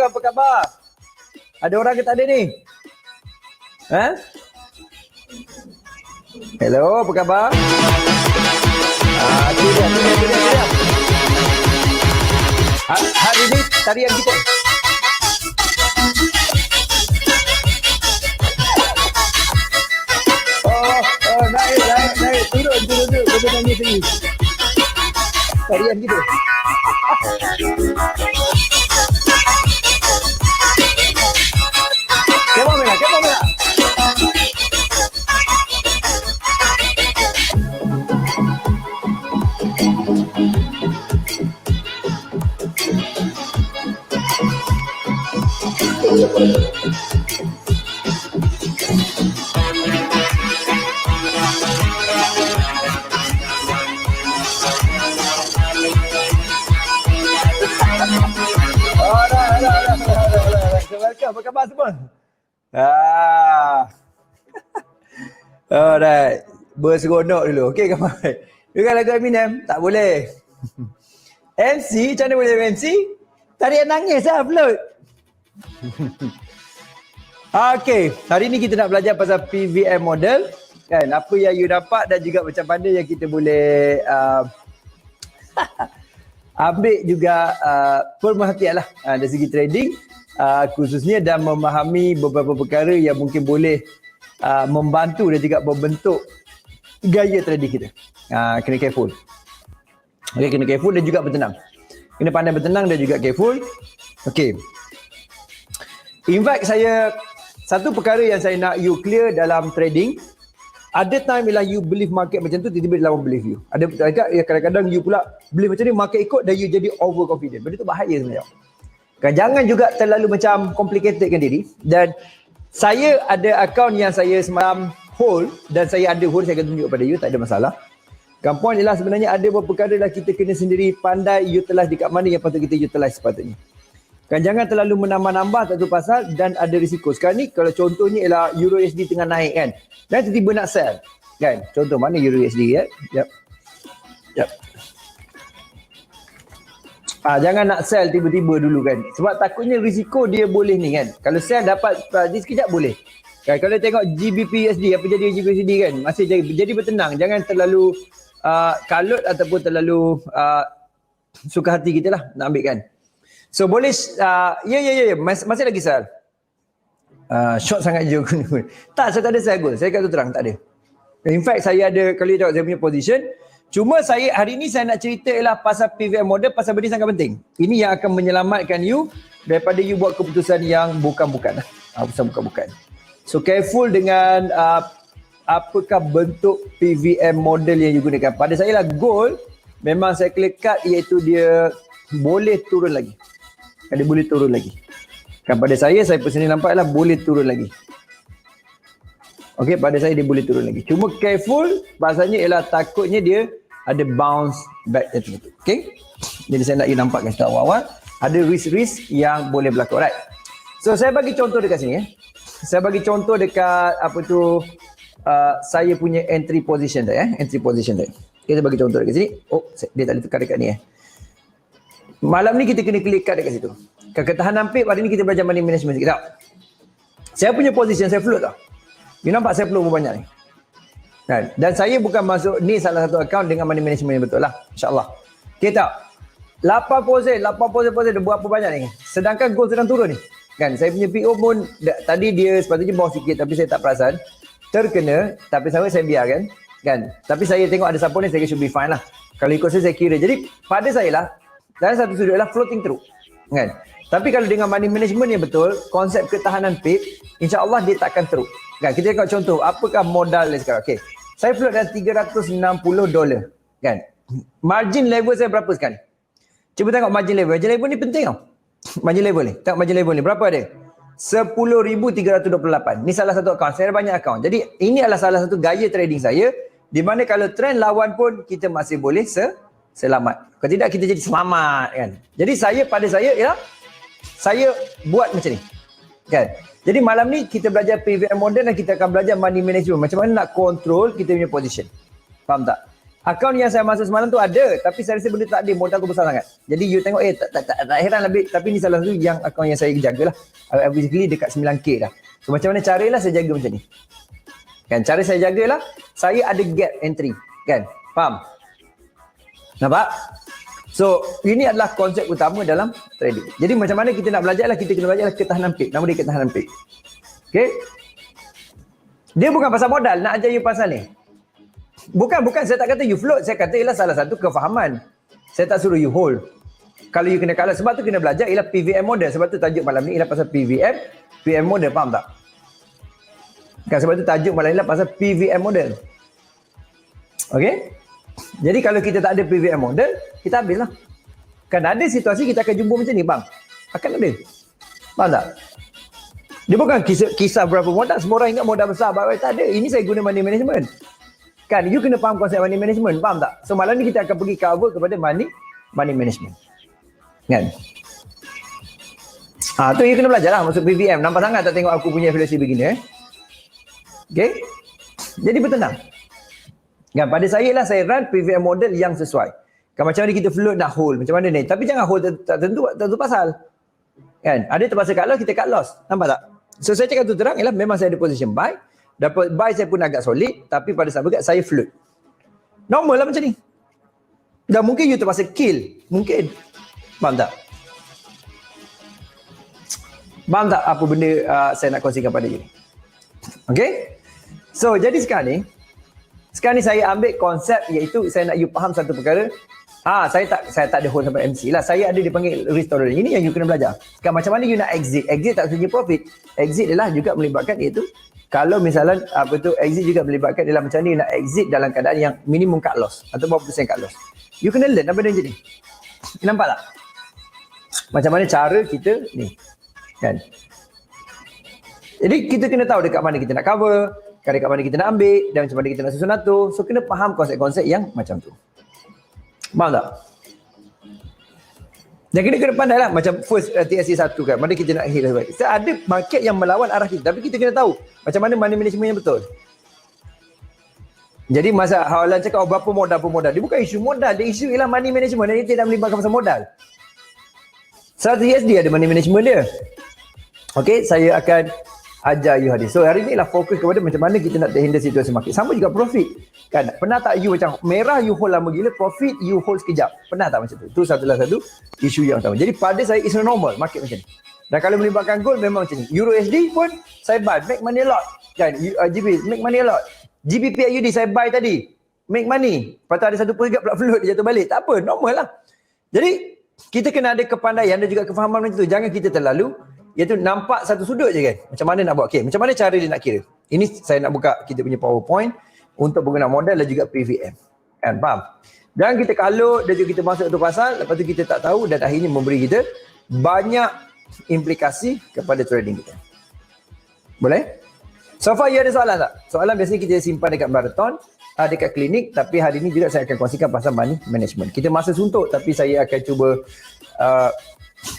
Assalamualaikum, apa khabar? Ada orang ke tak ada ni? Ha? Hello, apa khabar? Tu dia. Hari ni tarian kita. Naik. Turun. Betul nangis lagi. Tarian kita. Kemana Mela? Apa khabar semua? Alright. Berseronok dulu. Okey, khabar. Dengar lagu Eminem? Tak boleh. MC? Macam mana boleh MC? Tarian nangis lah, float. Okey, hari ni kita nak belajar pasal PVM model. Kan, apa yang you dapat dan juga macam mana yang kita boleh ambil juga pemerhatian lah dari segi trading. Khususnya dan memahami beberapa perkara yang mungkin boleh membantu dan juga membentuk gaya trading kita. Kena careful. Okay, kena careful dan juga bertenang. Kena pandai bertenang dan juga careful. Okay. In fact, satu perkara yang saya nak you clear dalam trading, ada time bila you believe market macam tu, tiba-tiba dia lawan believe you. Ada kadang-kadang you pula believe macam ni, market ikut dan you jadi overconfident. Benda tu bahaya sebenarnya. Jangan juga terlalu macam complicatedkan diri. Dan saya ada akaun yang saya semalam hold dan saya ada hold, saya akan tunjuk pada you, tak ada masalah. Kan point ialah sebenarnya ada beberapa perkara lah kita kena sendiri pandai utilize dekat mana yang patut kita utilize sepatutnya. Kan jangan terlalu menambah-nambah tak tahu pasal dan ada risiko. Sekarang ni kalau contohnya ialah Euro USD tengah naik kan. Dan tiba-tiba nak sell. Kan? Contoh mana Euro USD ya? Yep. Jangan nak sell tiba-tiba dulu kan. Sebab takutnya risiko dia boleh ni kan. Kalau sell dapat di sekejap boleh. Kan? Kalau tengok GBP USD, apa jadi GBP USD kan? Masih jadi bertenang. Jangan terlalu kalut ataupun terlalu suka hati kita lah nak ambil kan. So boleh, ya. Masih lagi sell. Short sangat je. Tak, saya tak ada sell goal. Saya kata terang, tak ada. In fact, saya ada, kalau you tengok saya punya position, cuma hari ni saya nak cerita ialah pasal PVM model, pasal benda sangat penting. Ini yang akan menyelamatkan you daripada you buat keputusan yang bukan-bukan. Bukan-bukan. So careful dengan apakah bentuk PVM model yang you gunakan. Pada saya lah gold, memang saya clear cut iaitu dia boleh turun lagi. Dia boleh turun lagi. Kan pada saya personally nampak lah boleh turun lagi. Okey, pada saya dia boleh turun lagi. Cuma careful, bahasanya ialah takutnya dia ada bounce back macam tu. Okey? Jadi saya nak nampakkan secara awal-awal ada risk-risk yang boleh berlaku. Alright. So saya bagi contoh dekat sini Saya bagi contoh dekat saya punya entry position tadi entry position tadi. Kita bagi contoh dekat sini. Dia tak boleh tekan dekat ni Malam ni kita kena klik kat dekat situ. Ketahanan pip hari ni kita belajar money management sikit. Saya punya position saya float tau. You nampak saya float berapa banyak ni. Kan? Dan saya bukan masuk ni salah satu account dengan money management yang betul lah. InsyaAllah. Okay tak? 8% dia buat apa banyak ni. Sedangkan gold sedang turun ni. Kan? Saya punya PO pun tadi dia sepatutnya bawah sikit tapi saya tak perasan. Terkena, tapi saya biarkan. Kan? Tapi saya tengok ada support ni, saya should be fine lah. Kalau ikut saya kira. Jadi pada saya lah, dalam satu sudut adalah floating teruk. Kan? Tapi kalau dengan money management yang betul, konsep ketahanan pip, insya-Allah dia takkan teruk. Kan? Kita tengok contoh, apakah modal dia sekarang? Okey. Saya float dalam $360. Kan? Margin level saya berapa sekarang? Cuba tengok margin level. Margin level ni penting tau. Margin level ni. Tengok margin level ni. Berapa ada? 10,328. Ni salah satu akaun. Saya ada banyak akaun. Jadi ini adalah salah satu gaya trading saya. Di mana kalau trend lawan pun kita masih boleh selamat. Kalau tidak kita jadi selamat kan. Jadi pada saya ialah saya buat macam ni. Kan? Jadi malam ni kita belajar PVM model dan kita akan belajar money management. Macam mana nak control kita punya position. Faham tak? Akaun yang saya masuk semalam tu ada, tapi saya rasa benda tak ada, modal aku besar sangat. Jadi you tengok tak heran lebih, tapi ni salah satu yang akaun yang saya jagalah. Basically dekat 9k dah. So macam mana caralah saya jaga macam ni? Kan cara saya jagalah, saya ada gap entry, kan? Faham? Nampak? So ini adalah konsep utama dalam trading. Jadi macam mana kita nak belajarlah, kita kena belajarlah ketahanan peak. Nama dia ketahanan peak. Okay? Dia bukan pasal modal, nak ajar you pasal ni. Bukan, saya tak kata you float. Saya kata ialah salah satu kefahaman. Saya tak suruh you hold. Kalau you kena kalah, sebab tu kena belajar ialah PVM model. Sebab tu tajuk malam ni ialah pasal PVM model. Faham tak? Kan sebab tu tajuk malam ni ialah pasal PVM model. Okay? Jadi kalau kita tak ada PVM model, kita habislah. Kan ada situasi kita akan jumpa macam ni bang. Akan ada. Faham tak? Dia bukan kisah berapa modal. Semua orang ingat modal besar. Tak ada. Ini saya guna money management. Kan, you kena faham konsep money management, faham tak? So malam ni kita akan pergi cover kepada money management. Kan? Tu you kena belajar lah masuk PVM. Nampak sangat tak tengok aku punya evaluasi begini Okay? Jadi bertenang. Kan, pada saya lah saya run PVM model yang sesuai. Kan macam mana kita float nak hold, macam mana ni. Tapi jangan hold tak tentu pasal. Kan? Ada terpaksa cut loss, kita cut loss. Nampak tak? So saya cakap tu terang ialah memang saya ada position buy. Dapat buy saya pun agak solid, tapi pada saat berkat saya float. Normal lah macam ni. Dan mungkin you terpaksa kill. Mungkin. Faham tak? Faham tak apa benda saya nak kongsikan pada you ni? Okay? So jadi sekarang ni saya ambil konsep iaitu saya nak you faham satu perkara. Saya tak ada hold sampai MC lah. Saya ada dipanggil risk tolerance. Ini yang you kena belajar. Kan macam mana you nak exit. Exit tak sahaja profit. Exit adalah juga melibatkan iaitu kalau misalnya exit juga melibatkan dalam macam ni nak exit dalam keadaan yang minimum cut loss atau berapa persen cut loss. You kena learn apa benda macam ni. Nampak tak? Macam mana cara kita ni. Kan? Jadi kita kena tahu dekat mana kita nak cover, dekat mana kita nak ambil dan macam mana kita nak susun atur. So kena faham konsep-konsep yang macam tu. Faham tak? Dan kena pandai lah macam first TSC 1 kan. Mana kita nak hit dan sebagainya. So, ada market yang melawan arah kita. Tapi kita kena tahu macam mana money management yang betul. Jadi masa Hawalan cakap berapa modal. Dia bukan isu modal. Dia isu ialah money management. Dia tidak melibatkan pasal modal. 100 USD ada money management dia. Okay, saya akan ajar you hadis. So hari ni lah fokus kepada macam mana kita nak handle situasi market. Sama juga profit. Kan? Pernah tak you macam merah you hold lama gila, profit you hold sekejap. Pernah tak macam tu? Itu satu isu yang utama. Jadi pada saya it's normal market macam ni. Dan kalau melibatkan gold memang macam ni. Euro USD pun saya buy, make money a lot. Kan? GB make money a lot. GBP AUD saya buy tadi, make money. Lepas tu ada satu pun juga pula float dia jatuh balik. Tak apa, normal lah. Jadi kita kena ada kepandaian dan juga kefahaman macam tu. Jangan kita terlalu iaitu nampak satu sudut je kan. Macam mana nak buat? Okay, macam mana cara dia nak kira? Ini saya nak buka kita punya PowerPoint untuk pengguna modal dan juga PVM. Kan, faham? Jangan kita kalut dan juga kita masuk tu pasal, lepas tu kita tak tahu dan akhirnya memberi kita banyak implikasi kepada trading kita. Boleh? So far, you ada soalan tak? Soalan biasanya kita simpan dekat marathon, dekat klinik, tapi hari ni juga saya akan kongsikan pasal money management. Kita masa suntuk tapi saya akan cuba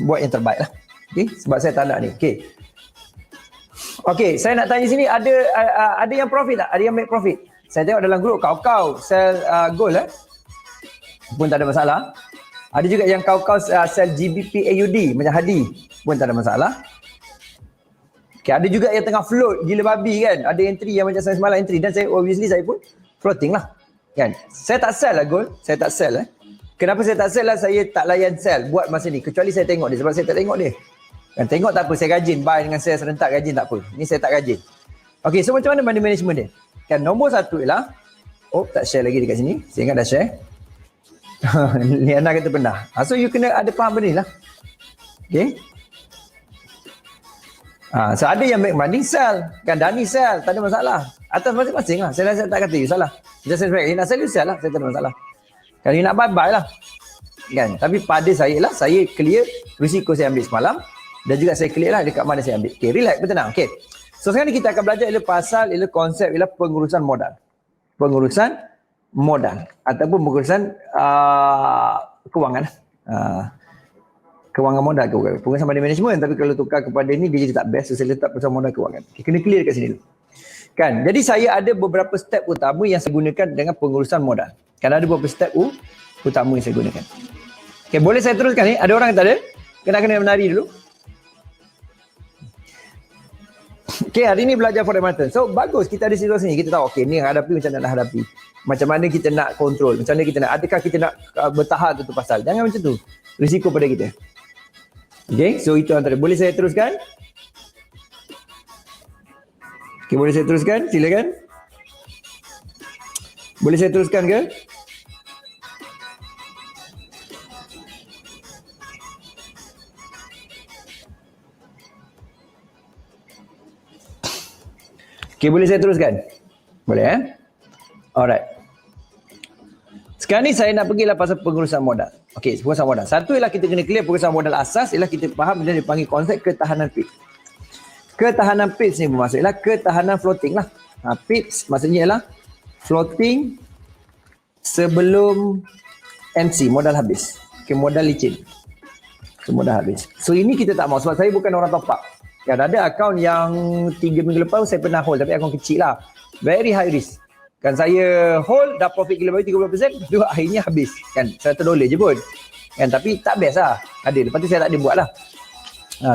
buat yang terbaik lah. Okay, sebab saya tak nak ni. Okay, saya nak tanya sini, ada yang profit tak? Ada yang make profit? Saya tengok dalam grup kau sell gold pun tak ada masalah. Ada juga yang kau sell GBP AUD macam Hadi pun tak ada masalah. Okay, ada juga yang tengah float gila babi kan. Ada entry yang macam saya semalam entry dan saya obviously saya pun floating lah. Kan? Saya tak sell lah gold. Saya tak sell Kenapa saya tak sell lah? Saya tak layan sell buat masa ni. Kecuali saya tengok dia sebab saya tak tengok dia. Kan tengok tak apa, saya gajin. Buy dengan sell serentak gajin tak apa. Ni saya tak gajin. Okay, so macam mana money management dia? Kan nombor satu ialah, tak share lagi dekat sini. Saya ingat dah share. Liana kata pernah. So you kena ada faham benda ni lah. Okay. So ada yang make money sell. Kan Dani sell, tak ada masalah. Atas masing-masing lah. Saya rasa tak kata you salah. Just say, you nak sell, you sell lah. Saya tak ada masalah. Kalau you nak buy lah. Kan? Tapi pada saya lah, saya clear risiko saya ambil semalam. Dan juga saya clear lah dekat mana saya ambil. Okay, relax, bertenang. Okay. So sekarang ni kita akan belajar ialah konsep ialah pengurusan modal. Pengurusan modal. Ataupun pengurusan kewangan. Kewangan modal ke bukan. Pengurusan money management. Tapi kalau tukar kepada ni, dia jadi tak best. So saya letak pengurusan modal kewangan. Okay, kena clear dekat sini dulu. Kan? Jadi saya ada beberapa step utama yang saya gunakan dengan pengurusan modal. Kan ada beberapa step utama yang saya gunakan. Okay, boleh saya teruskan ni? Ada orang yang tak ada? Kena menari dulu. Okay, hari ni belajar foreign marathon. So, bagus kita ada situasi ni. Kita tahu, okay, ni yang hadapi macam mana nak hadapi. Macam mana kita nak kontrol. Macam mana kita nak, adakah kita nak bertahan tu pasal. Jangan macam tu. Risiko pada kita. Okay, so itu antara. Boleh saya teruskan? Okay, boleh saya teruskan? Silakan. Boleh saya teruskan ke? Okay, boleh saya teruskan? Boleh Alright. Sekarang ni saya nak pergilah pasal pengurusan modal. Okay, pengurusan modal. Satu ialah kita kena clear pengurusan modal asas, ialah kita faham dia dipanggil konsep ketahanan PIPS. Ketahanan PIPS ni bermaksud ialah ketahanan floating lah. PIPS maksudnya ialah floating sebelum MC, modal habis. Okay, modal licin. So, modal habis. So ini kita tak mau sebab saya bukan orang top up. Kan ada akaun yang 3 minggu lepas saya pernah hold, tapi akaun kecil lah. Very high risk. Kan saya hold, dah profit gila baru 30%, tu akhirnya habis. Kan $100 je pun. Kan tapi tak best lah. Ada. Lepas tu saya tak ada buat lah.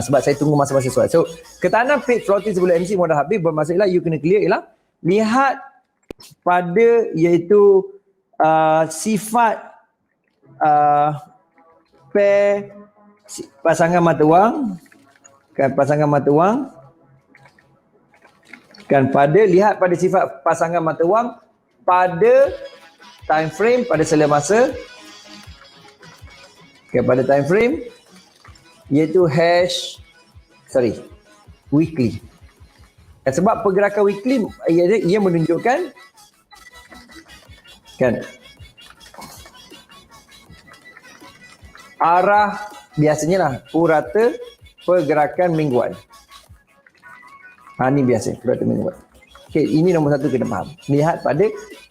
Sebab saya tunggu masa-masa sesuai. So ketahanan PIPS floating sebelum MC modal habis bermaksudlah you kena clear ialah lihat pada iaitu sifat pair pasangan mata wang. Kan pasangan mata wang kan lihat pada sifat pasangan mata wang pada time frame pada sela masa pada time frame iaitu weekly. Dan sebab pergerakan weekly ia menunjukkan kan arah biasanya lah purata pergerakan mingguan. Ini biasa purata mingguan. Okay, ini nombor satu kena faham. Lihat pada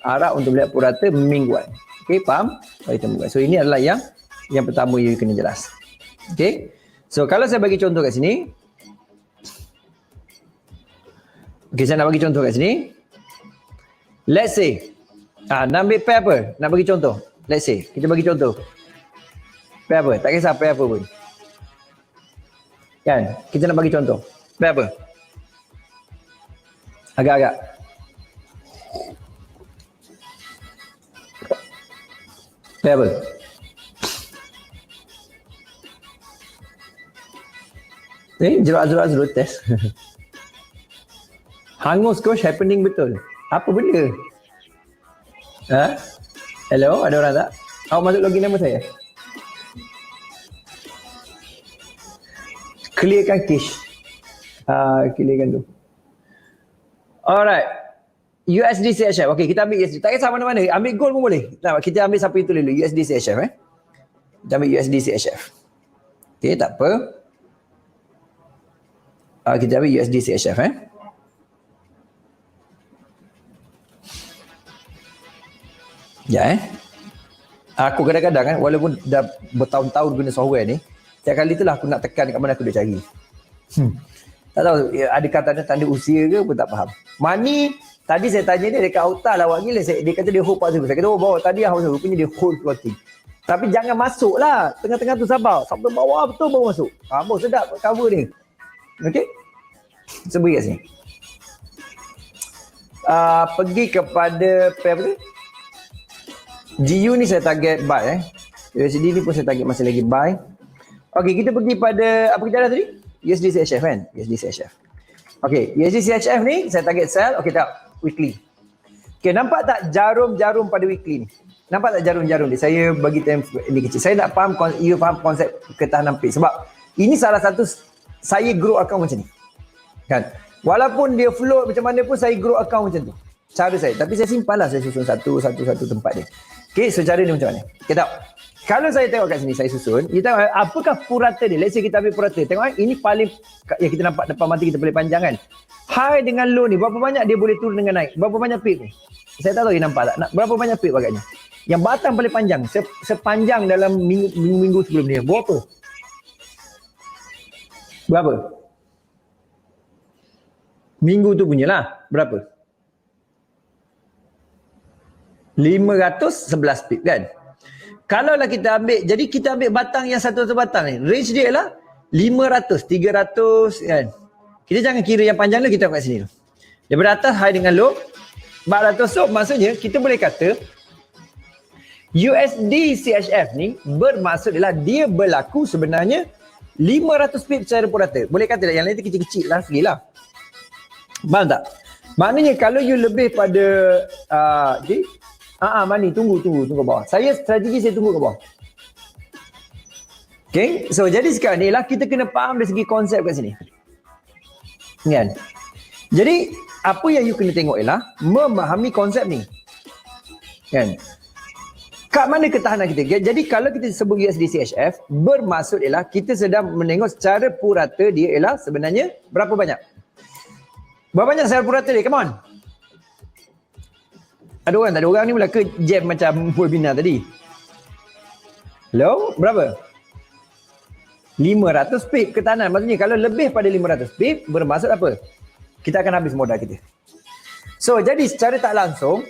arah untuk melihat purata mingguan. Okay, faham? Purata mingguan. So ini adalah yang pertama you kena jelas. Okay. So kalau saya bagi contoh kat sini. Okay, saya nak bagi contoh kat sini. Let's say nak ambil pair apa? Nak bagi contoh. Let's say kita bagi contoh. Pair apa? Tak kisah pair apa pun. Kan? Kita nak bagi contoh. Pair apa? Agak-agak. Pair apa? Jerat-jerat test. Hangus coach happening betul. Apa benda? Hello, ada orang tak? Awak masuk login nama saya. Clearkan cache. Clearkan tu. Alright. USD CHF. Okay, kita ambil USD. Tak kisah mana-mana. Ambil gold pun boleh. Nah, kita ambil siapa itu dulu. USD CHF. Kita ambil USD CHF. Okay, tak apa. Kita ambil USD CHF. Ya aku kadang-kadang kan walaupun dah bertahun-tahun guna software ni, setiap kali itulah aku nak tekan kat mana aku dah cari. Tak tahu adakah tanda usia ke pun tak faham. Money tadi saya tanya dia dekat Auta lawak gila, dia kata dia hold 40. Saya kata bawa tadi rupanya dia hold floating. Tapi jangan masuk lah tengah-tengah tu, sabar sampai bawah betul baru masuk. Baru sedap cover ni. Okey, sebut kat sini. Pergi kepada pair apa tu? GU ni saya target buy USD ni pun saya target masih lagi buy. Okey, kita pergi pada apa kita ada tadi? USD CHF kan? USD CHF. Okey, USD CHF ni saya target sell. Okey tak? Weekly. Okey, nampak tak jarum-jarum pada weekly ni? Nampak tak jarum-jarum ni? Saya bagi time ni kecil. Saya nak faham, you faham konsep ketahanan PIPS. Sebab ini salah satu saya grow account macam ni. Kan? Walaupun dia float macam mana pun saya grow account macam tu. Cara saya. Tapi saya simpan lah, saya susun satu tempat dia. Okay, so cara ni macam mana? Kita tahu. Kalau saya tengok kat sini, saya susun. Kita tengok apakah purata dia. Let's say kita ambil purata. Tengok ini paling yang kita nampak depan mata kita paling panjang kan. High dengan low ni, berapa banyak dia boleh turun dengan naik? Berapa banyak pip ni? Saya tak tahu dia nampak tak? Berapa banyak pip agaknya? Yang batang paling panjang. Sepanjang dalam minggu sebelum ni. Berapa? Berapa? Minggu tu punya lah. Berapa? 511 pip kan. Kalau lah kita ambil, jadi kita ambil batang yang satu-satu batang ni. Range dia ialah 500, 300 kan. Kita jangan kira yang panjang dulu, kita tengok kat sini. Daripada atas high dengan low 400. So maksudnya kita boleh kata USD CHF ni bermaksud ialah dia berlaku sebenarnya 500 pip secara purata. Boleh kata yang lain tu kecil-kecil lah sekali lah. Faham tak? Maknanya kalau you lebih pada Mani tunggu bawah. Strategi saya tunggu ke bawah. Okay, so jadi sekarang ni lah kita kena faham dari segi konsep kat sini. Kan? Jadi apa yang you kena tengok ialah memahami konsep ni. Kan? Kat mana ketahanan kita? Jadi kalau kita sebut USD CHF, bermaksud ialah kita sedang menengok secara purata dia ialah sebenarnya berapa banyak? Berapa banyak secara purata dia? Come on. Ada orang tak ada orang ni pula ke jam macam webinar tadi? Hello? Berapa? 500 pip ketahanan. Maksudnya kalau lebih pada 500 pip, bermaksud apa? Kita akan habis modal kita. So, jadi secara tak langsung,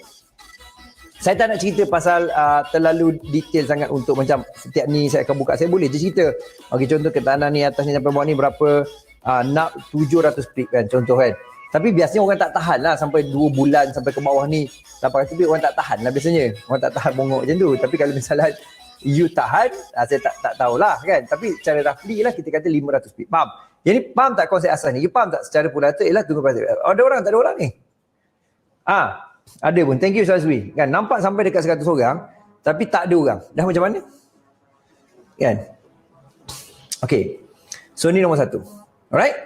saya tak nak cerita pasal terlalu detail sangat untuk macam setiap ni saya akan buka. Saya boleh je cerita. Okey, contoh ketahanan ni atas ni sampai bawah ni berapa? Nak 700 pip kan, contoh kan. Tapi biasanya orang tak tahan lah sampai 2 bulan sampai ke bawah ni 800 pip, orang tak tahan lah biasanya. Orang tak tahan bongok macam tu. Tapi kalau misalnya you tahan, saya tak tahulah kan. Tapi secara roughly lah kita kata 500 pip. Faham? Jadi faham tak konsep asas ni? You faham tak secara purata ialah tunggu pasal. Ada orang tak ada orang ni? Ada pun. Thank you Sazwi. Kan nampak sampai dekat 100 orang tapi tak ada orang. Dah macam mana? Kan? Okay. So ni nombor 1. Alright?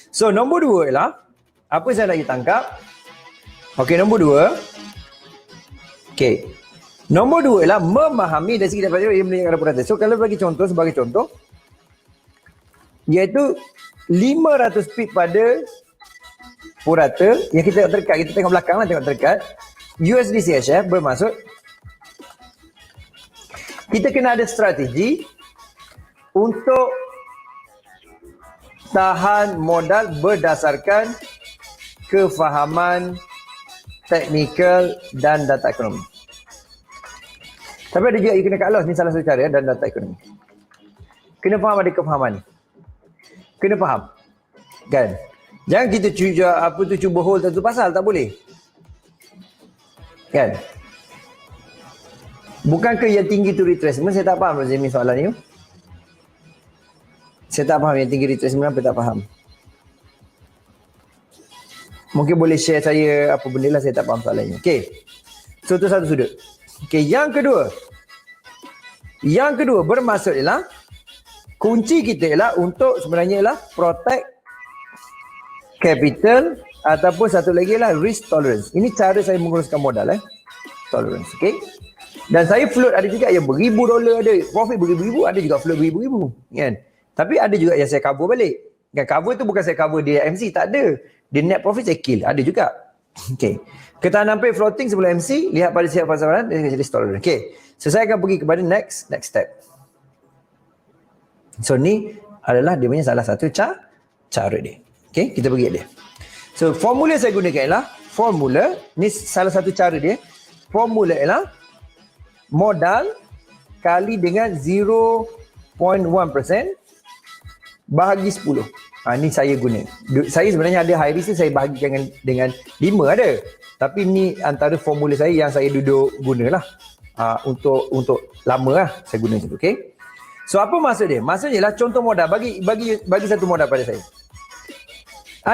So nombor 2 ialah apa saya nak tangkap? Okey, nombor 2. Okey. Nombor 2 ialah memahami dari segi daripada ia meningkatkan purata. So kalau bagi contoh, sebagai contoh, iaitu 500 pip pada purata yang kita tengok terdekat, kita tengok belakang lah, tengok terdekat. USD CHF bermaksud kita kena ada strategi untuk tahan modal berdasarkan kefahaman teknikal dan data ekonomi. Tapi ada juga you kena cut loss, ni salah satu cara dan data ekonomi. Kena faham ada kefahaman ni. Kena faham. Kan? Jangan kita cuba hold satu pasal, tak boleh. Kan? Bukankah yang tinggi tu retracement? Saya tak faham Rozimi soalan ni. Saya tak faham yang tinggi retracement apa, tak faham. Mungkin boleh share saya apa benda lah, saya tak faham soalannya. Okay. So tu satu sudut. Okay, yang kedua. Yang kedua bermaksud ialah kunci kita ialah untuk sebenarnya ialah protect capital ataupun satu lagi ialah risk tolerance. Ini cara saya menguruskan modal tolerance. Okay. Dan saya float ada juga yang $1,000 ada. Profit beribu-ribu, ada juga float beribu-ribu. Kan? Tapi ada juga yang saya cover balik. Kan cover tu bukan saya cover dia MC, tak ada. Dia net profit saya kill, ada juga. Okay. Ketahanan pay floating sebelum MC, lihat pada siap pasaran dan jadi tolerance. Okay. So saya akan pergi kepada next step. So ni adalah dia punya salah satu cara dia. Okay, kita pergi dia. So formula saya gunakan ialah formula, ni salah satu cara dia. Formula ialah modal kali dengan 0.1% bahagi 10. Ni saya guna. Saya sebenarnya ada high risk, saya bahagikan dengan 5 ada. Tapi ni antara formula saya yang saya duduk gunalah. Untuk lama lah saya guna macam tu. Okay. So apa maksud dia? Maksudnya lah contoh modal. Bagi satu modal pada saya.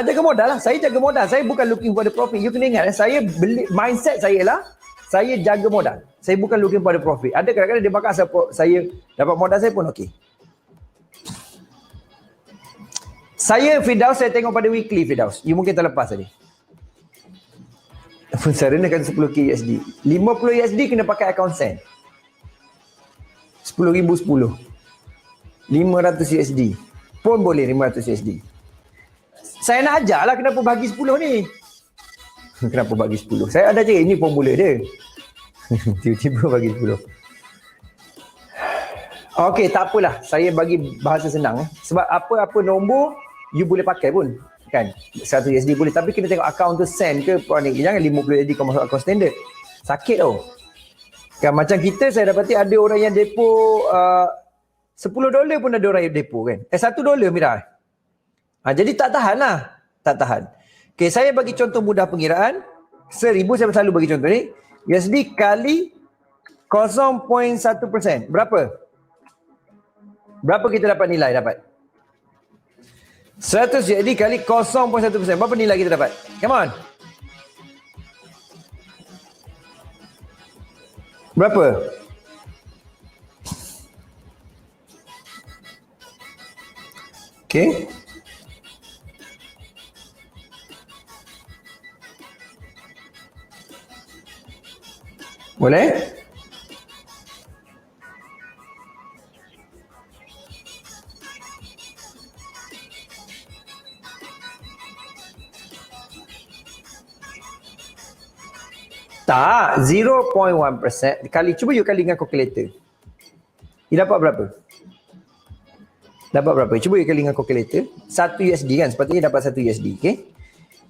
Jaga modal lah. Saya jaga modal. Saya bukan looking for the profit. You kena ingat, saya beli, mindset saya lah, saya jaga modal. Saya bukan looking for the profit. Ada kadang-kadang dia bakal saya dapat modal saya pun okey. Saya Firdaus, saya tengok pada weekly Firdaus. You mungkin terlepas tadi. Saya renahkan 10k USD. 50 USD kena pakai account send. 10,000 10. 500 USD. Pun boleh 500 USD. Saya nak ajar lah kenapa bagi 10 ni. Kenapa bagi 10? Saya ada cakap ini formula dia. Tiba-tiba bagi 10. Okey, tak apalah. Saya bagi bahasa senang. Sebab apa-apa nombor you boleh pakai pun. Kan? 100 USD boleh. Tapi kena tengok account tu send ke. Jangan 50 USD kau masuk account standard. Sakit tau. Kan macam kita, saya dapati ada orang yang depo $10 pun ada orang yang depo kan. $1 Mira. Jadi tak tahan lah. Tak tahan. Okay, saya bagi contoh mudah pengiraan. 1000 saya selalu bagi contoh ni. USD kali 0.1%. Berapa? Berapa kita dapat nilai dapat? 100 USD kali 0.1%. Berapa nilai kita dapat? Come on. Berapa? Okay. Boleh? Tak, 0.1% kali, cuba you kali dengan calculator. You dapat berapa? Dapat berapa? Cuba you kali dengan calculator. 1 USD kan? Sepatutnya dapat 1 USD, okay?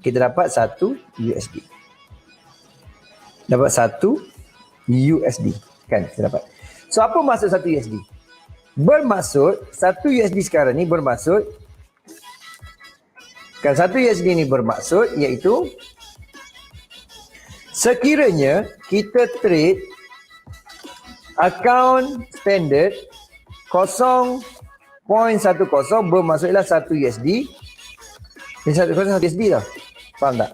Kita dapat 1 USD. Dapat 1 USD, kan? Kita dapat. So, apa maksud 1 USD? Bermaksud, 1 USD sekarang ni bermaksud, kan 1 USD ni bermaksud, iaitu sekiranya kita trade akaun standard 0.10 bermaksudlah 1 USD. Ini 1 USD tau. Faham tak?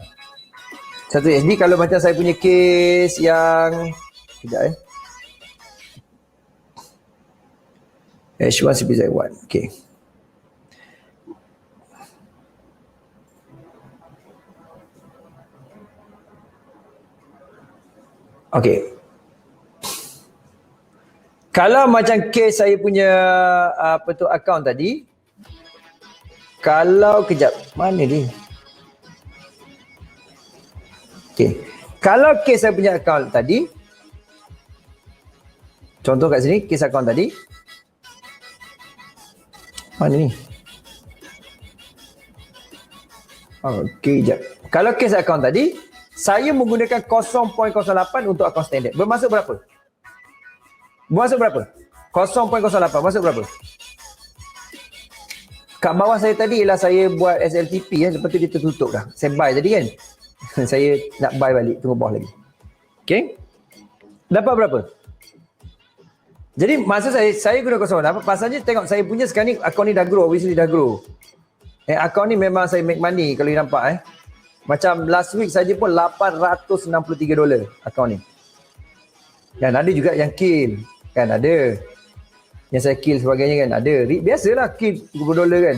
1 USD kalau macam saya punya case yang sekejap H1 CPZ1. Okay. Okay. Kalau macam case saya punya apa tu akaun tadi, kalau kejap mana ni? Okay. Kalau case saya punya akaun tadi, contoh kat sini case akaun tadi, mana ni? Okay, kejap. Kalau case akaun tadi, saya menggunakan 0.08 untuk akaun standard. Bermaksud berapa? Bermaksud berapa? 0.08. Maksud berapa? Kat bawah saya tadi ialah saya buat SLTP kan. Lepas tu dia tertutup dah. Saya buy tadi kan. Saya nak buy balik. Tunggu bawah lagi. Okay. Dapat berapa? Jadi maksud saya guna 0.08. Pasalnya tengok saya punya sekarang ni akaun ni dah grow. Obviously dah grow. Akaun ni memang saya make money kalau you nampak Macam last week saja pun $863 akaun ni. Dan ada juga yang kill. Kan ada. Yang saya kill sebagainya kan ada. Biasalah kill $30 kan.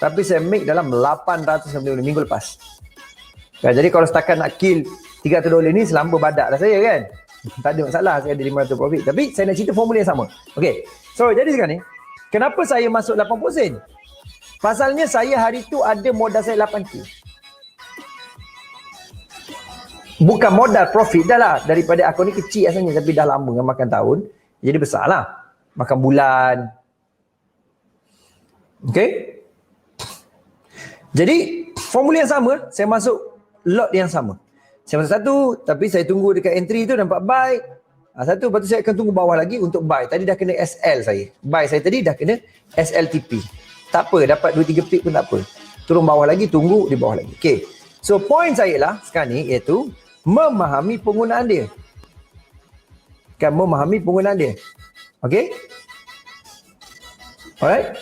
Tapi saya make dalam $860 minggu lepas. Kan, jadi kalau setakat nak kill $300 ni selamba badak dah saya kan. Tak ada masalah saya ada 500 profit. Tapi saya nak cerita formula yang sama. Okay. So jadi sekarang ni. Kenapa saya masuk 80 sen? Pasalnya saya hari tu ada modal saya 8K. Bukan modal profit dah lah. Daripada akaun ni kecil asalnya. Tapi dah lama kan makan tahun. Jadi besar lah. Makan bulan. Okay. Jadi formula yang sama. Saya masuk lot yang sama. Saya masuk satu. Tapi saya tunggu dekat entry tu nampak buy. Satu. Lepas tu saya akan tunggu bawah lagi untuk buy. Tadi dah kena SL saya. Buy saya tadi dah kena SLTP. Tak apa. Dapat 2-3 pick pun tak apa. Turun bawah lagi. Tunggu di bawah lagi. Okay. So point saya lah sekarang ni iaitu memahami penggunaan dia. Kan memahami penggunaan dia. Okay? Alright?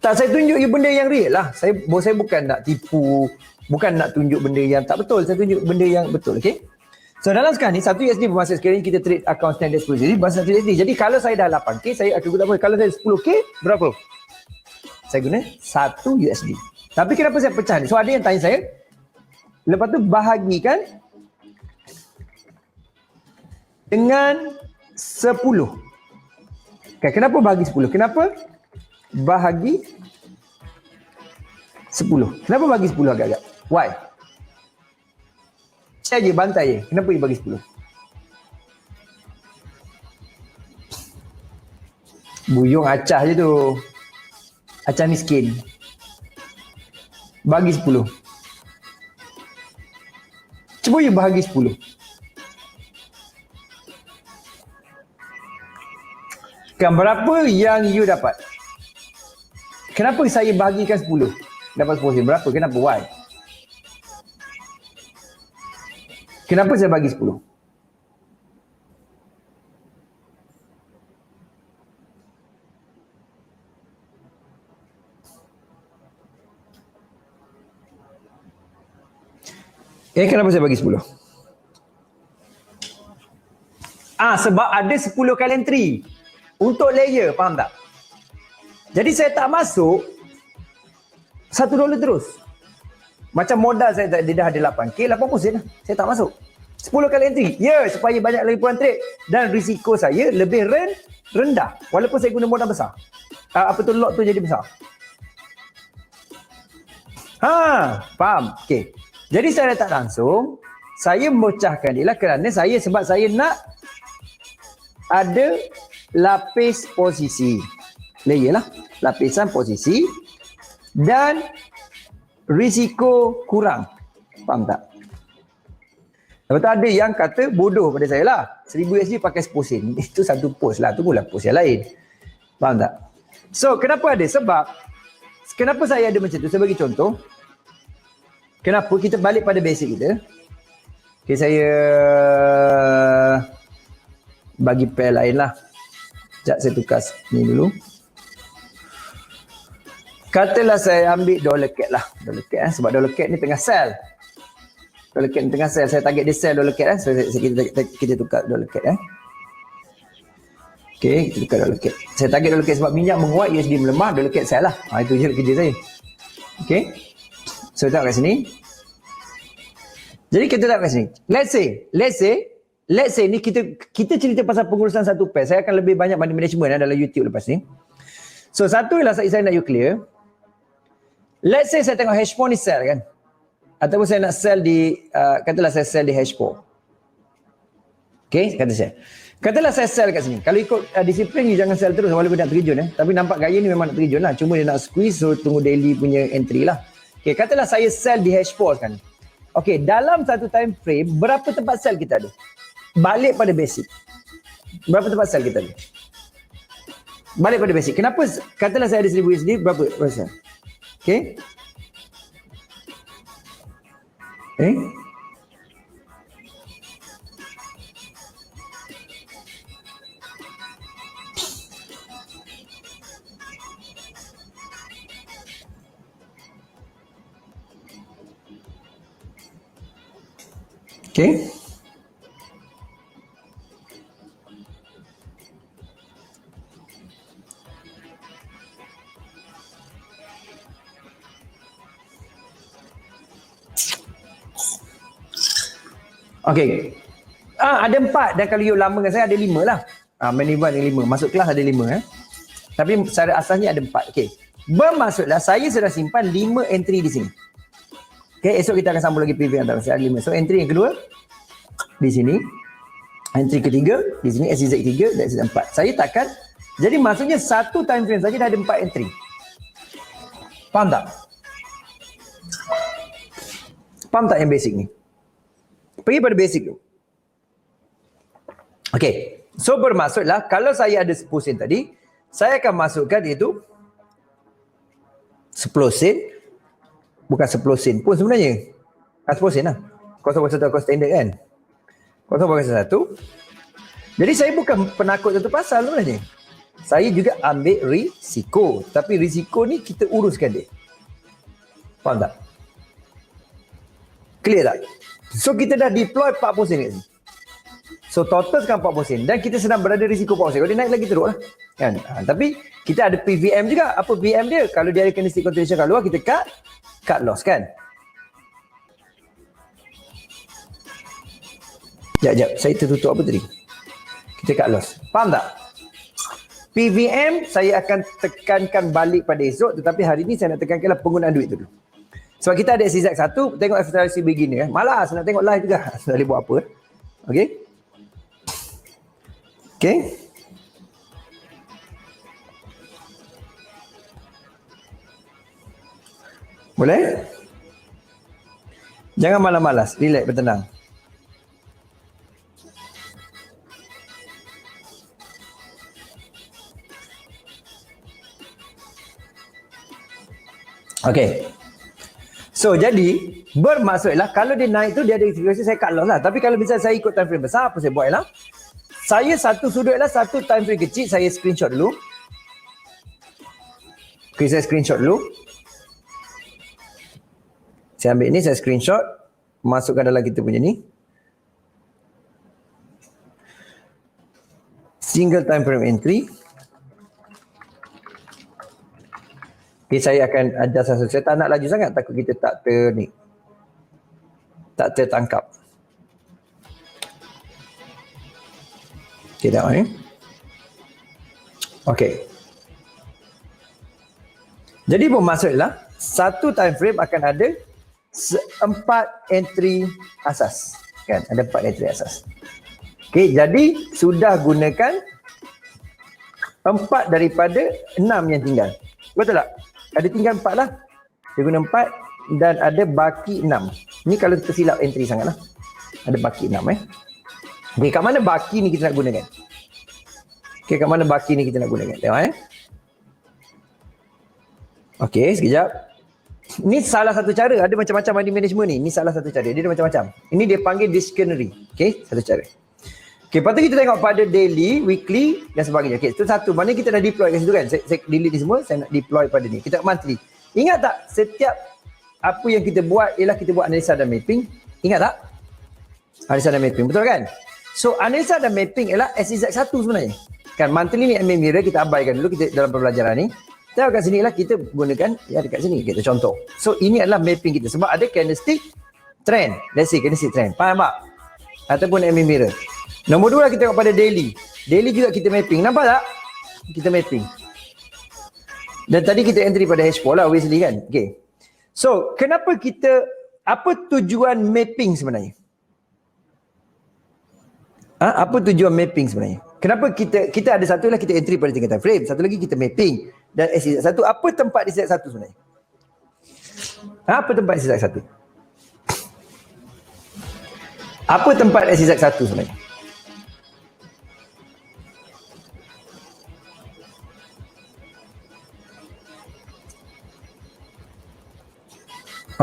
Tak, saya tunjuk you benda yang real lah. Saya bukan nak tipu, bukan nak tunjuk benda yang tak betul. Saya tunjuk benda yang betul. Okay? So dalam sekarang ni, 1 USD bermaksud sekarang ni kita trade account standard 10 USD bermaksud 1 USD. Jadi kalau saya dah 8K, saya akan guna apa? Kalau saya 10K, berapa? Saya guna 1 USD. Tapi kenapa saya pecah ni? So ada yang tanya saya, lepas tu bahagikan dengan 10. Okay, kenapa bahagi 10? Kenapa bahagi 10? Kenapa bagi 10 agak-agak? Why? Saya je bantai je. Kenapa dia bagi 10? Buyung acah je tu. Acah miskin. Bagi 10. Cuba you bahagi 10. Berapa yang you dapat? Kenapa saya bahagikan 10? Dapat 10 sen. Berapa? Kenapa? Why? Kenapa saya bagi 10? Kenapa saya bagi 10? Sebab ada 10 kali entry untuk layer, faham tak? Jadi saya tak masuk $1 terus. Macam modal saya dia dah ada 8K, 80 sen lah. Saya tak masuk. 10 kali entry. Supaya banyak lagi peluang trade. Dan risiko saya lebih rendah. Walaupun saya guna modal besar. Lot tu jadi besar. Faham? Okey. Jadi saya tak langsung, saya memecahkan dia lah kerana sebab saya nak ada lapis posisi. Layer lah. Lapisan posisi dan risiko kurang. Faham tak? Lepas tu ada yang kata bodoh pada saya lah. 1000 USD pakai 10 sen. Itu satu post lah. Tunggulah post yang lain. Faham tak? So, kenapa ada? Sebab, kenapa saya ada macam tu? Saya bagi contoh. Kenapa? Kita balik pada basic kita. Okay, saya bagi pair lain lah. Sekejap saya tukar ni dulu. Katalah saya ambil dollar cat lah. Dollar cat sebab dollar cat ni tengah sell. Dollar cat ni tengah sell. Saya target dia sell dollar cat So, kita tukar dollar cat Okay, kita tukar dollar cat. Saya target dollar cat sebab minyak menguat, USD melemah, dollar cat sell lah. Itu je kerja saya. Okay. So, tengok kat sini. Jadi, kita tengok kat sini. Let's say ni kita cerita pasal pengurusan satu pair. Saya akan lebih banyak money management dalam YouTube lepas ni. So, satu ialah saya nak you clear. Let's say saya tengok H4 ni sell kan. Ataupun saya nak sell di, katalah saya sell di H4. Okay, katalah saya sell kat sini. Kalau ikut disiplin, you jangan sell terus walaupun nak terjun. Tapi nampak gaya ni memang nak terjun lah. Cuma dia nak squeeze, so tunggu daily punya entry lah. Okay, katalah saya sell di H4 sekarang. Okay, dalam satu time frame, berapa tempat sell kita ada? Balik pada basic. Berapa tempat sell kita ada? Balik pada basic. Kenapa? Katalah saya ada 1000 USD, berapa persen? Okay. Okay. Okay. Ada 4 dan kalau you lama dengan saya ada 5 lah. Minimal ada 5. Masuk kelas ada 5 Tapi secara asasnya ada 4. Okay. Bermaksudlah saya sudah simpan 5 entry di sini. Okay, esok kita akan sambung lagi preview antara saya ada 5. So entry yang kedua di sini. Entry ketiga di sini SCZ3 dan SCZ4. Saya takkan. Jadi maksudnya satu time frame saja dah ada 4 entry. Faham tak? Faham tak yang basic ni? Pergi pada basic tu. Okay. So bermaksudlah kalau saya ada 10 sen tadi, saya akan masukkan itu 10 sen. Bukan 10 sen pun sebenarnya. 10 sen lah. 0.1 cost standard kan. 0.1. Jadi saya bukan penakut satu pasal sebenarnya. Saya juga ambil risiko. Tapi risiko ni kita uruskan dia. Faham tak? Clear tak? So kita dah deploy 40 sen kat sini. So total sekarang 40 sen. Dan kita sedang berada risiko 40 sen. Kalau dia naik lagi teruk lah. Kan? Tapi kita ada PVM juga. Apa VM dia? Kalau dia ada candlestick continuation kat luar, kita cut loss kan? Sekejap. Saya tertutup apa tadi? Kita cut loss. Faham tak? PVM saya akan tekankan balik pada esok. Tetapi hari ni saya nak tekankanlah penggunaan duit tu dulu. Sebab kita ada SCZ1, tengok FTRC beginner. Malas nak tengok live juga. Tak boleh buat apa. Okay? Okay? Boleh? Jangan malas-malas. Relax, bertenang. Okay. So jadi bermaksudlah kalau dia naik tu dia ada risiko saya cut loss lah. Tapi kalau misalnya saya ikut time frame besar, apa saya buat ialah saya satu sudut ialah satu time frame kecil, saya screenshot dulu. Okay, saya screenshot dulu. Saya ambil ni, saya screenshot, masukkan dalam kita punya ni. Single time frame entry. Okay, saya akan adjust satu. Saya tak nak laju sangat, takut kita tak tertangkap. Okay, tengok ni. Okay. Jadi bermaksudlah satu time frame akan ada 4 entry asas. Kan? Ada 4 entry asas. Okay, jadi sudah gunakan 4 daripada 6 yang tinggal. Betul tak? Ada tinggal 4 lah. Dia guna 4 dan ada baki 6. Ni kalau tersilap entry sangat lah. Ada baki 6 Okay, kat mana baki ni kita nak gunakan? Okay, kat mana baki ni kita nak gunakan? Tengok Okay, sekejap. Ni salah satu cara. Ada macam-macam money management ni. Ni salah satu cara. Dia ada macam-macam. Ini dia panggil dictionary. Okay, satu cara. Okay, lepas tu kita tengok pada daily, weekly dan sebagainya. Okay, itu satu. Maknanya kita dah deploy kat situ kan. Saya delete ni semua, saya nak deploy pada ni. Kita monthly. Ingat tak setiap apa yang kita buat ialah kita buat analisa dan mapping. Ingat tak? Analisa dan mapping. Betul kan? So, analisa dan mapping ialah SZ1 sebenarnya. Kan, monthly ni MA Mirror kita abaikan dulu kita dalam pembelajaran ni. Tengok kat sini lah kita gunakan, ya dekat sini kita contoh. So, ini adalah mapping kita. Sebab ada candlestick trend. Let's say candlestick trend. Faham tak? Ataupun MA Mirror. Nombor 2 lah kita tengok pada daily. Daily juga kita mapping. Nampak tak? Kita mapping. Dan tadi kita entry pada H4 lah obviously kan. Okay. So, kenapa kita, apa tujuan mapping sebenarnya? Apa tujuan mapping sebenarnya? Kenapa kita ada satu lah kita entry pada tingkatan frame. Satu lagi kita mapping. Dan SZ1, apa tempat di SZ1 sebenarnya? Apa tempat SZ1? Apa tempat SZ1 sebenarnya?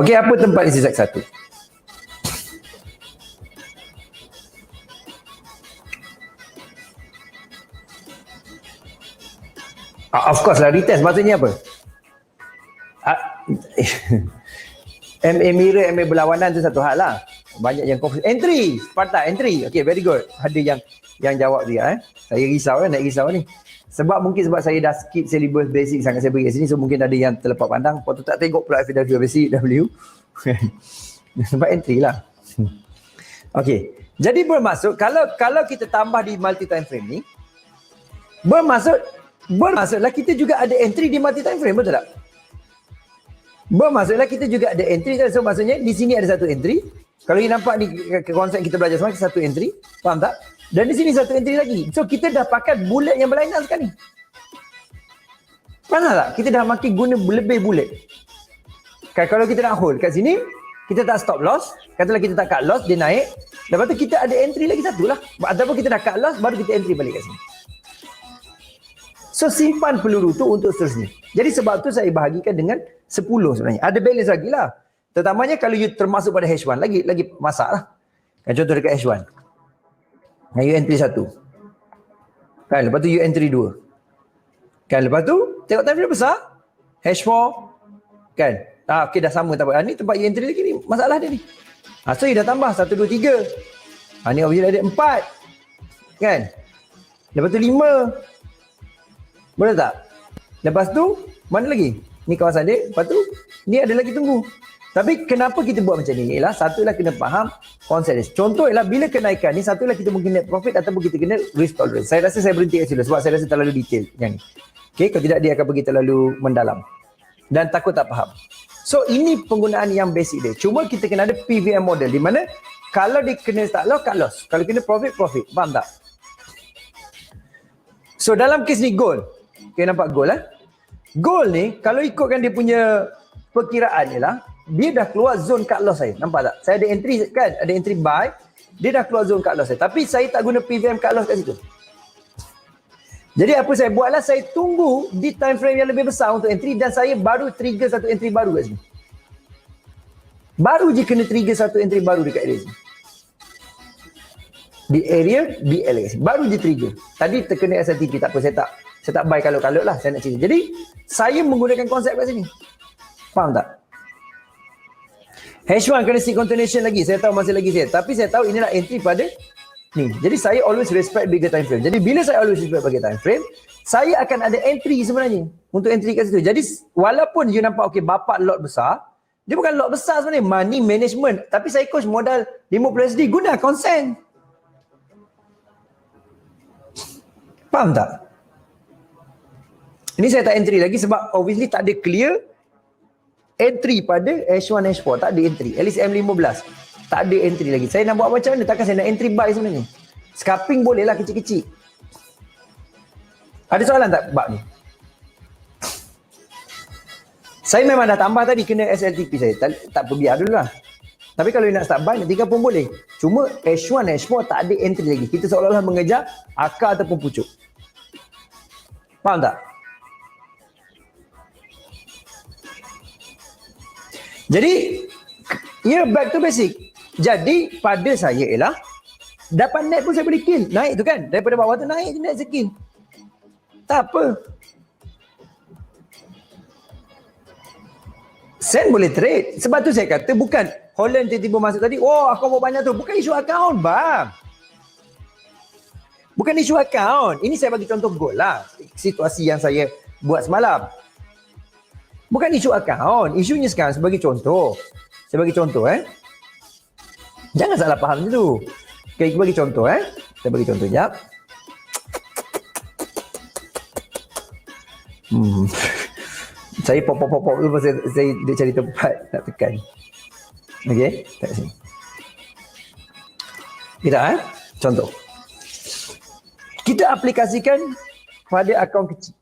Okey, apa tempat di SZ1? Of course lah, retest maksudnya apa? MA mirror, MA berlawanan tu satu hal lah. Banyak yang confuse. Entry, Sparta, entry. Okay, very good. Ada yang jawab dia. Saya risau nak risau ni. Sebab saya dah skip syllabus basic sangat saya beri kat sini. So mungkin ada yang terlepas pandang. Lepas tu tak tengok pula FW, basic, W. Sebab entry lah. Okay. Jadi bermaksud, kalau kita tambah di multi time frame ni, bermaksudlah kita juga ada entry di multi time frame, betul tak? Bermaksudlah kita juga ada entry. So maksudnya di sini ada satu entry. Kalau you nampak ni konsep kita belajar semakin satu entry, faham tak? Dan di sini satu entry lagi. So kita dah pakai bullet yang berlainan sekali. Faham tak? Kita dah makin guna lebih bullet. Kalau kita nak hold kat sini, kita tak stop loss. Katalah kita tak cut loss, dia naik. Lepas tu kita ada entry lagi satu lah. Ataupun kita dah cut loss, baru kita entry balik kat sini. So simpan peluru tu untuk seterusnya. Jadi sebab tu saya bahagikan dengan 10 sebenarnya. Ada balance lagi lah. Terutamanya kalau you termasuk pada H1, lagi masak lah. Kan contoh dekat H1. Kan you entry 1. Kan lepas tu you entry 2. Kan lepas tu tengok time frame besar. H4. Kan. Okay dah sama tak apa. Ni tempat you entry lagi ni. Masalah dia ni. So you dah tambah 1, 2, 3. Ni obviously ada 4. Kan. Lepas tu 5. Boleh tak? Lepas tu mana lagi? Ni kawasan dia. Lepas tu ni ada lagi tunggu. Tapi kenapa kita buat macam ni? Ialah satulah kena faham konsep dia. Contoh ialah bila kenaikan ni, satulah kita mungkin net profit ataupun kita kena risk tolerance. Saya rasa saya berhenti kat situ sebab saya rasa terlalu detail yang ni. Okay, kalau tidak dia akan pergi terlalu mendalam. Dan takut tak faham. So ini penggunaan yang basic dia. Cuma kita kena ada PVM model di mana kalau dia kena start loss, cut loss. Kalau kena profit, profit. Faham tak? So dalam kes ni gold. Okay, nampak gold Gold ni kalau ikutkan dia punya perkiraan ialah dia dah keluar zone cut loss saya. Nampak tak? Saya ada entry kan? Ada entry buy. Dia dah keluar zone cut loss saya. Tapi saya tak guna PVM cut loss kat situ. Jadi apa saya buatlah, saya tunggu di time frame yang lebih besar untuk entry dan saya baru trigger satu entry baru kat sini. Baru je kena trigger satu entry baru dekat area sini. Di area BL kat sini. Baru je trigger. Tadi terkena SLTP, tak apa, saya tak buy kalut-kalut lah, saya nak cerita. Jadi saya menggunakan konsep kat sini. Faham tak? H1 kena seek continuation lagi. Saya tahu masih lagi set. Tapi saya tahu inilah entry pada ni. Jadi saya always respect bigger time frame. Jadi bila saya always respect bigger time frame, saya akan ada entry sebenarnya. Untuk entry kat situ. Jadi walaupun you nampak okay, bapak lot besar, dia bukan lot besar sebenarnya. Money management. Tapi saya coach modal 50 USD. Guna consent. Faham tak? Ini saya tak entry lagi sebab obviously tak ada clear entry pada H1, H4. Tak ada entry. At least M15. Tak ada entry lagi. Saya nak buat macam mana? Takkan saya nak entry buy sebenarnya. Scalping boleh lah kecil-kecil. Ada soalan tak bab ni? Saya memang dah tambah tadi kena SLTP saya. Tak apa, biar dulu lah. Tapi kalau nak start buy, nak tinggal pun boleh. Cuma H1, H4 tak ada entry lagi. Kita seolah-olah mengejar akar ataupun pucuk. Faham tak? Jadi, back to basic. Jadi, pada saya ialah, dapat net pun saya boleh kill. Naik tu kan. Daripada bawah tu naik je net saya kill. Tak apa. Sen boleh trade. Sebab tu saya kata bukan Holland tiba-tiba masuk tadi, oh aku buat banyak tu. Bukan isu akaun bang. Bukan isu akaun. Ini saya bagi contoh goal lah. Situasi yang saya buat semalam. Bukan isu akaun. Isunya sekarang sebagai contoh. Saya bagi contoh Jangan salah faham dulu. Okay, bagi contoh Saya bagi contoh sekejap. Saya pop dulu pasal saya dia cari tempat nak tekan. Okey, kat sini. Kita contoh. Kita aplikasikan pada akaun kecil.